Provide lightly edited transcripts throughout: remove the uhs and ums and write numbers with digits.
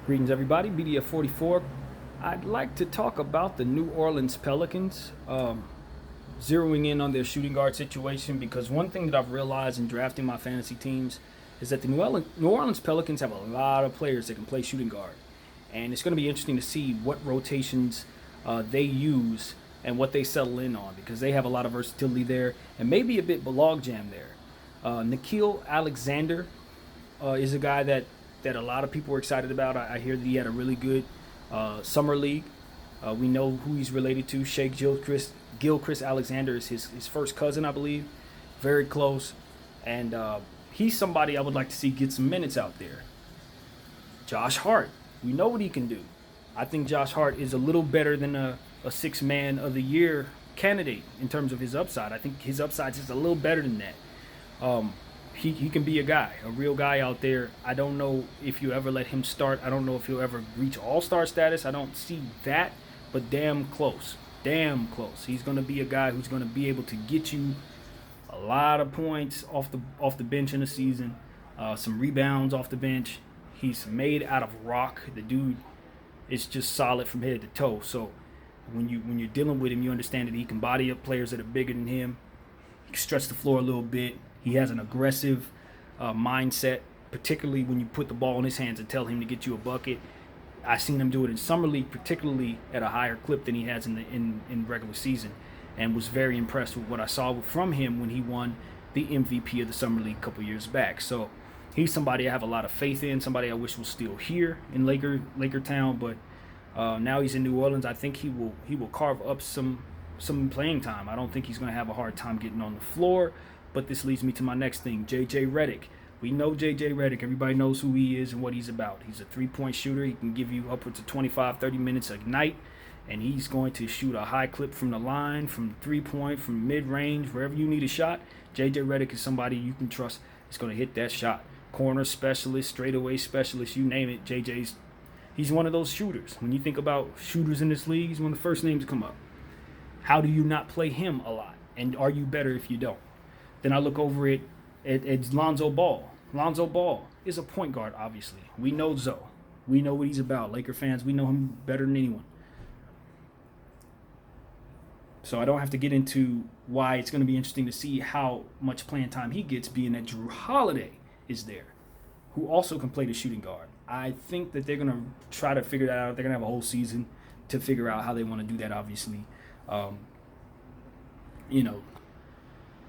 Greetings, everybody. BDF 44. I'd like to talk about the New Orleans Pelicans, zeroing in on their shooting guard situation, because one thing that I've realized in drafting my fantasy teams is that the New Orleans Pelicans have a lot of players that can play shooting guard. And it's going to be interesting to see what rotations they use and what they settle in on, because they have a lot of versatility there and maybe a bit logjam there. Nikhil Alexander is a guy that a lot of people were excited about. I hear that he had a really good summer league. We know who he's related to. Shake Gilchrist Alexander is his first cousin, I believe. Very close. And he's somebody I would like to see get some minutes out there. Josh Hart. We know what he can do. I think Josh Hart is a little better than a six-man of the year candidate in terms of his upside. I think his upside is just a little better than that. He can be a guy, a real guy out there. I don't know if you ever let him start. I don't know if he'll ever reach all-star status. I don't see that, but damn close. Damn close. He's going to be a guy who's going to be able to get you a lot of points off the bench in the season, some rebounds off the bench. He's made out of rock. The dude is just solid from head to toe. So when you're dealing with him, you understand that he can body up players that are bigger than him. He can stretch the floor a little bit. He has an aggressive mindset, particularly when you put the ball in his hands and tell him to get you a bucket. I've seen him do it in summer league, particularly at a higher clip than he has in regular season, and was very impressed with what I saw from him when he won the MVP of the summer league a couple years back. So he's somebody I have a lot of faith in, somebody I wish was still here in Laker Town, but now he's in New Orleans. I think he will carve up some playing time. I don't think he's going to have a hard time getting on the floor. But this leads me to my next thing, J.J. Redick. We know J.J. Redick. Everybody knows who he is and what he's about. He's a three-point shooter. He can give you upwards of 25, 30 minutes a night. And he's going to shoot a high clip from the line, from three-point, from mid-range, wherever you need a shot. J.J. Redick is somebody you can trust is going to hit that shot. Corner specialist, straightaway specialist, you name it. He's one of those shooters. When you think about shooters in this league, he's one of the first names to come up. How do you not play him a lot? And are you better if you don't? Then I look over at Lonzo Ball. Lonzo Ball is a point guard, obviously. We know Zoe. We know what he's about. Laker fans, we know him better than anyone. So I don't have to get into why it's going to be interesting to see how much playing time he gets, being that Drew Holiday is there, who also can play the shooting guard. I think that they're going to try to figure that out. They're going to have a whole season to figure out how they want to do that, obviously.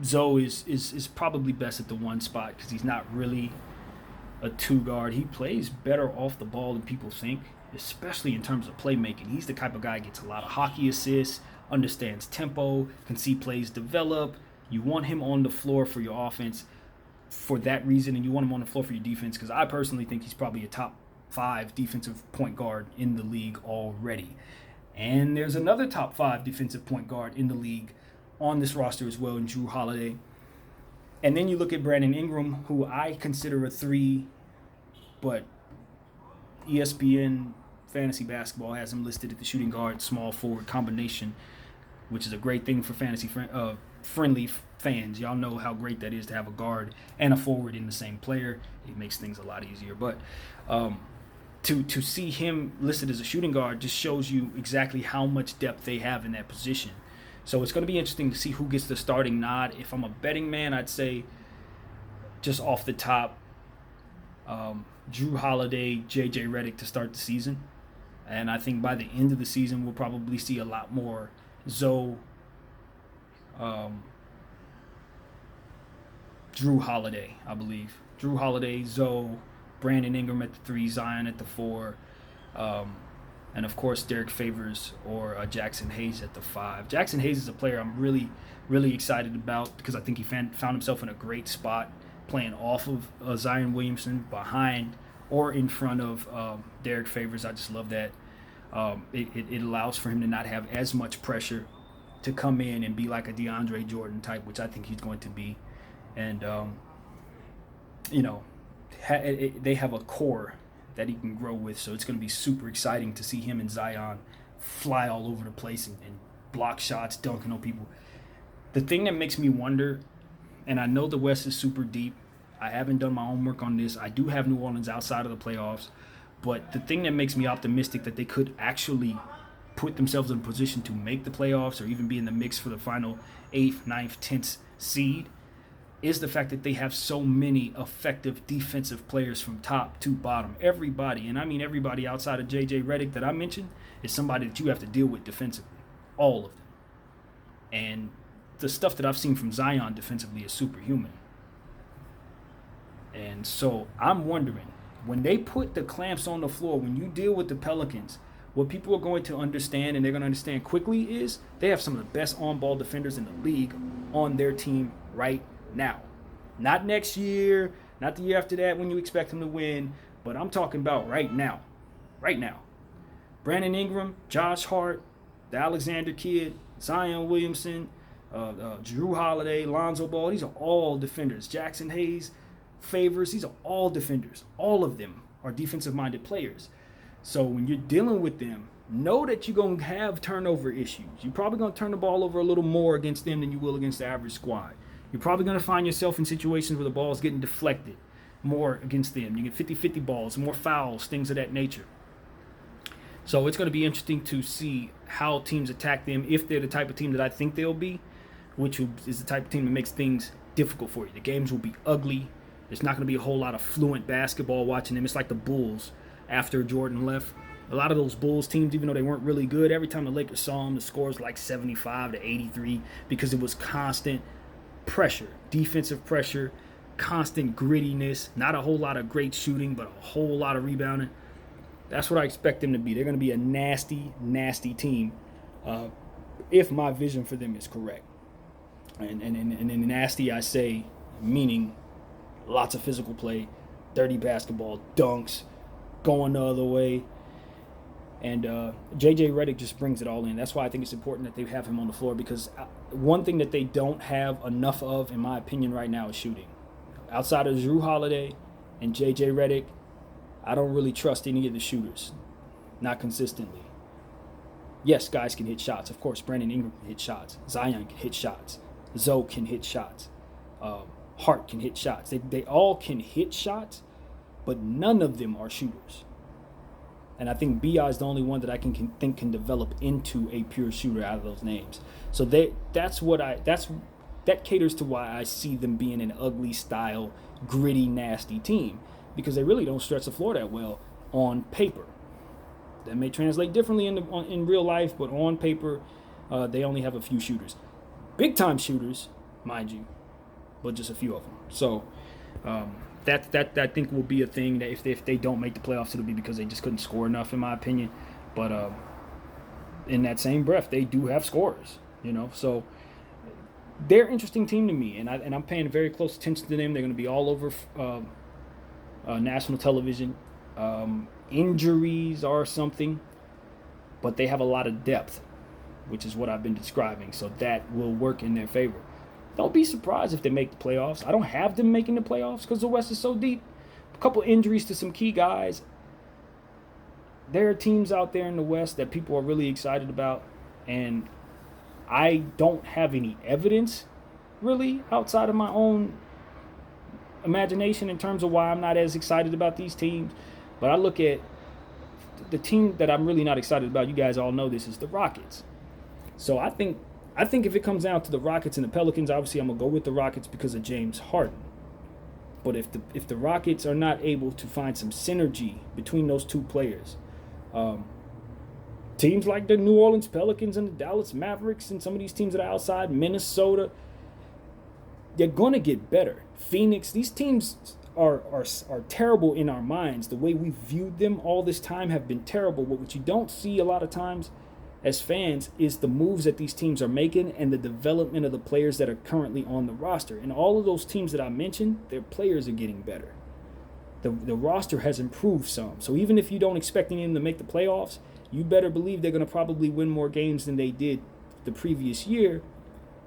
Zoe is probably best at the one spot because he's not really a two guard. He plays better off the ball than people think, especially in terms of playmaking. He's the type of guy who gets a lot of hockey assists, understands tempo, can see plays develop. You want him on the floor for your offense for that reason, and you want him on the floor for your defense because I personally think he's probably a top 5 defensive point guard in the league already. And there's another top 5 defensive point guard in the league on this roster as well in Drew Holiday. And then you look at Brandon Ingram, who I consider a 3, but ESPN Fantasy Basketball has him listed at the shooting guard, small forward combination, which is a great thing for fantasy friendly fans. Y'all know how great that is to have a guard and a forward in the same player. It makes things a lot easier. But to see him listed as a shooting guard just shows you exactly how much depth they have in that position. So it's going to be interesting to see who gets the starting nod. If I'm a betting man, I'd say just off the top, Drew Holiday, J.J. Redick to start the season. And I think by the end of the season, we'll probably see a lot more Zoe, Drew Holiday, I believe. Drew Holiday, Zoe, Brandon Ingram at the 3, Zion at the 4, and of course Derek Favors or Jackson Hayes at the 5. Jackson Hayes is a player I'm really, really excited about because I think he found himself in a great spot playing off of Zion Williamson, behind or in front of Derek Favors. I just love that. It allows for him to not have as much pressure to come in and be like a DeAndre Jordan type, which I think he's going to be. And, they have a core that he can grow with, so it's going to be super exciting to see him and Zion fly all over the place and block shots, dunking on people. The thing that makes me wonder, and I know the West is super deep, I haven't done my homework on this. I do have New Orleans outside of the playoffs, But the thing that makes me optimistic that they could actually put themselves in a position to make the playoffs or even be in the mix for the final 8th, 9th, 10th seed is the fact that they have so many effective defensive players from top to bottom. Everybody, and I mean everybody outside of J.J. Redick that I mentioned, is somebody that you have to deal with defensively. All of them. And the stuff that I've seen from Zion defensively is superhuman. And so I'm wondering, when they put the clamps on the floor, when you deal with the Pelicans, what people are going to understand, and they're going to understand quickly, is they have some of the best on-ball defenders in the league on their team right now. Not next year, not the year after that when you expect them to win, but I'm talking about right now. Right now. Brandon Ingram, Josh Hart, the Alexander kid, Zion Williamson, Drew Holiday, Lonzo Ball, these are all defenders. Jackson Hayes, Favors, these are all defenders. All of them are defensive-minded players. So when you're dealing with them, know that you're going to have turnover issues. You're probably going to turn the ball over a little more against them than you will against the average squad. You're probably going to find yourself in situations where the ball is getting deflected more against them. You get 50-50 balls, more fouls, things of that nature. So it's going to be interesting to see how teams attack them, if they're the type of team that I think they'll be, which is the type of team that makes things difficult for you. The games will be ugly. There's not going to be a whole lot of fluent basketball watching them. It's like the Bulls after Jordan left. A lot of those Bulls teams, even though they weren't really good, every time the Lakers saw them, the score was like 75 to 83 because it was constant pressure, defensive pressure, constant grittiness, not a whole lot of great shooting, but a whole lot of rebounding. That's what I expect them to be. They're going to be a nasty, nasty team if my vision for them is correct. And in nasty, I say meaning lots of physical play, dirty basketball, dunks, going the other way. And J.J. Redick just brings it all in. That's why I think it's important that they have him on the floor, because one thing that they don't have enough of, in my opinion, right now is shooting. Outside of Drew Holiday and J.J. Redick, I don't really trust any of the shooters, not consistently. Yes, guys can hit shots. Of course, Brandon Ingram can hit shots. Zion can hit shots. Zoe can hit shots. Hart can hit shots. They all can hit shots, but none of them are shooters. And I think B.I. is the only one that I can think can develop into a pure shooter out of those names. So that caters to why I see them being an ugly style, gritty, nasty team, because they really don't stretch the floor that well on paper. That may translate differently in real life, but on paper, they only have a few shooters. Big-time shooters, mind you, but just a few of them. So that I think will be a thing that if they don't make the playoffs, it'll be because they just couldn't score enough, in my opinion. But in that same breath, they do have scorers, So they're an interesting team to me, and I'm paying very close attention to them. They're going to be all over national television. Injuries are something, but they have a lot of depth, which is what I've been describing. So that will work in their favor. Don't be surprised if they make the playoffs. I don't have them making the playoffs because the West is so deep. A couple injuries to some key guys. There are teams out there in the West that people are really excited about, and I don't have any evidence really outside of my own imagination in terms of why I'm not as excited about these teams. But I look at the team that I'm really not excited about, you guys all know this, is the Rockets. So I think if it comes down to the Rockets and the Pelicans, obviously I'm going to go with the Rockets because of James Harden. But if the Rockets are not able to find some synergy between those two players, teams like the New Orleans Pelicans and the Dallas Mavericks and some of these teams that are outside, Minnesota, they're going to get better. Phoenix, these teams are terrible in our minds. The way we've viewed them all this time have been terrible. But what you don't see a lot of times as fans is the moves that these teams are making and the development of the players that are currently on the roster. And all of those teams that I mentioned, their players are getting better. The roster has improved some. So even if you don't expect any of them to make the playoffs, you better believe they're going to probably win more games than they did the previous year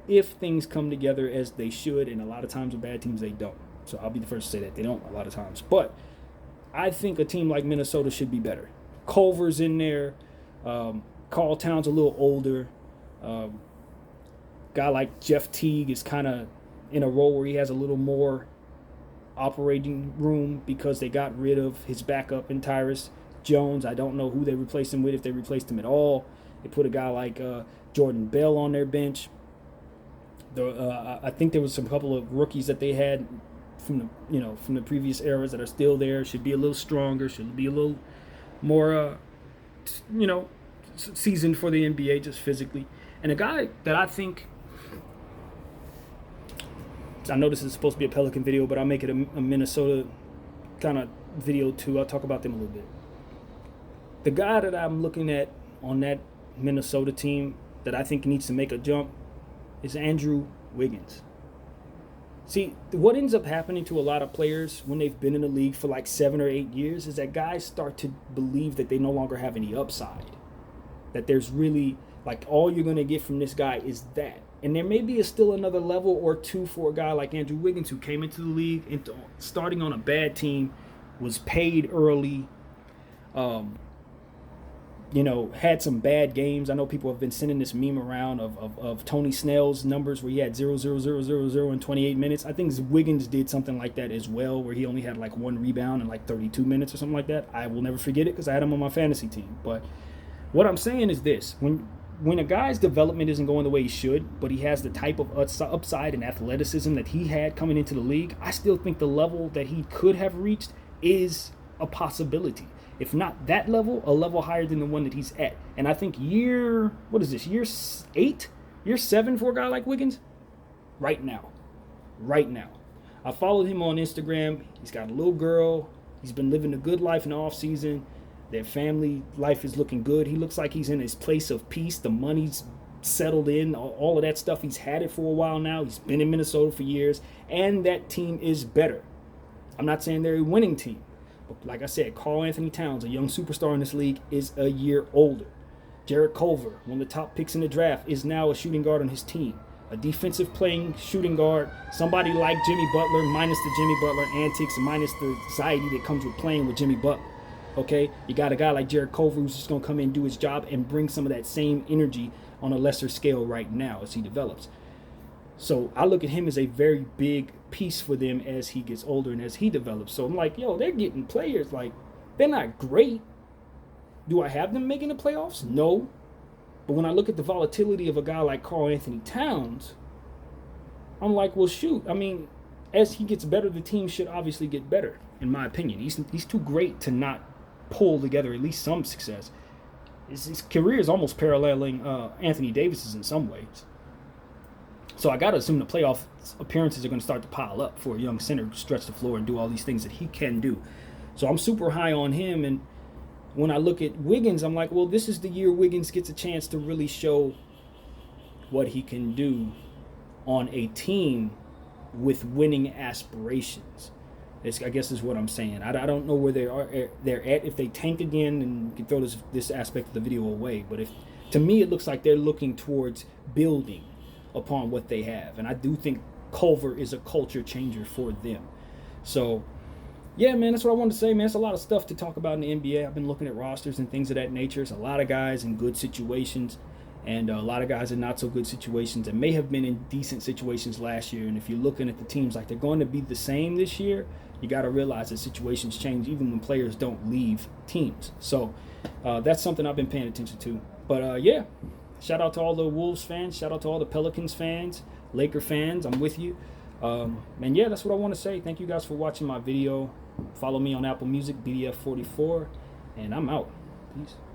if things come together as they should. And a lot of times with bad teams, they don't. So I'll be the first to say that. They don't a lot of times. But I think a team like Minnesota should be better. Culver's in there. Karl Towns a little older. Guy like Jeff Teague is kind of in a role where he has a little more operating room because they got rid of his backup in Tyrese. Jones. I don't know who they replaced him with, if they replaced him at all. They put a guy like Jordan Bell on their bench. I think there was some couple of rookies that they had from the previous eras that are still there. Should be a little stronger. Should be a little more seasoned for the NBA just physically. And a guy that I think, I know this is supposed to be a Pelican video, but I'll make it a Minnesota kind of video too. I'll talk about them a little bit. The guy that I'm looking at on that Minnesota team that I think needs to make a jump is Andrew Wiggins. See, what ends up happening to a lot of players when they've been in the league for like 7 or 8 years is that guys start to believe that they no longer have any upside. That there's really, like, all you're going to get from this guy is that. And there may be still another level or two for a guy like Andrew Wiggins, who came into the league and starting on a bad team, was paid early, had some bad games. I know people have been sending this meme around of Tony Snell's numbers where he had 0, 0, 0, 0, 0 in 28 minutes. I think Wiggins did something like that as well, where he only had like 1 rebound in like 32 minutes or something like that. I will never forget it because I had him on my fantasy team. But what I'm saying is this: when a guy's development isn't going the way he should, but he has the type of upside and athleticism that he had coming into the league, I still think the level that he could have reached is a possibility. If not that level, a level higher than the one that he's at. And I think year 8, year 7 for a guy like Wiggins? Right now. I followed him on Instagram. He's got a little girl. He's been living a good life in the off season. Their family life is looking good. He looks like he's in his place of peace. The money's settled in. All of that stuff. He's had it for a while now. He's been in Minnesota for years. And that team is better. I'm not saying they're a winning team. But like I said, Karl-Anthony Towns, a young superstar in this league, is a year older. Jarrett Culver, one of the top picks in the draft, is now a shooting guard on his team. A defensive playing shooting guard, somebody like Jimmy Butler, minus the Jimmy Butler antics and minus the anxiety that comes with playing with Jimmy Butler. Okay? You got a guy like Jarrett Culver who's just going to come in and do his job and bring some of that same energy on a lesser scale right now as he develops. So I look at him as a very big piece for them as he gets older and as he develops. So I'm like, they're getting players. Like, they're not great. Do I have them making the playoffs? No. But when I look at the volatility of a guy like Karl-Anthony Towns, I'm like, well, shoot. I mean, as he gets better, the team should obviously get better, in my opinion. He's too great to not pull together at least some success. His career is almost paralleling Anthony Davis's in some ways. So I got to assume the playoff appearances are going to start to pile up for a young center to stretch the floor and do all these things that he can do. So I'm super high on him. And when I look at Wiggins, I'm like, well, this is the year Wiggins gets a chance to really show what he can do on a team with winning aspirations. I guess is what I'm saying. I don't know where they're at. If they tank again, and you can throw this aspect of the video away. But to me, it looks like they're looking towards building upon what they have. And I do think Culver is a culture changer for them. So, yeah, man, that's what I wanted to say, man. It's a lot of stuff to talk about in the NBA. I've been looking at rosters and things of that nature. It's a lot of guys in good situations and a lot of guys in not so good situations that may have been in decent situations last year. And if you're looking at the teams like they're going to be the same this year, you got to realize that situations change even when players don't leave teams. So that's something I've been paying attention to. But, yeah. Shout out to all the Wolves fans. Shout out to all the Pelicans fans, Laker fans. I'm with you. And yeah, that's what I want to say. Thank you guys for watching my video. Follow me on Apple Music, BDF44. And I'm out. Peace.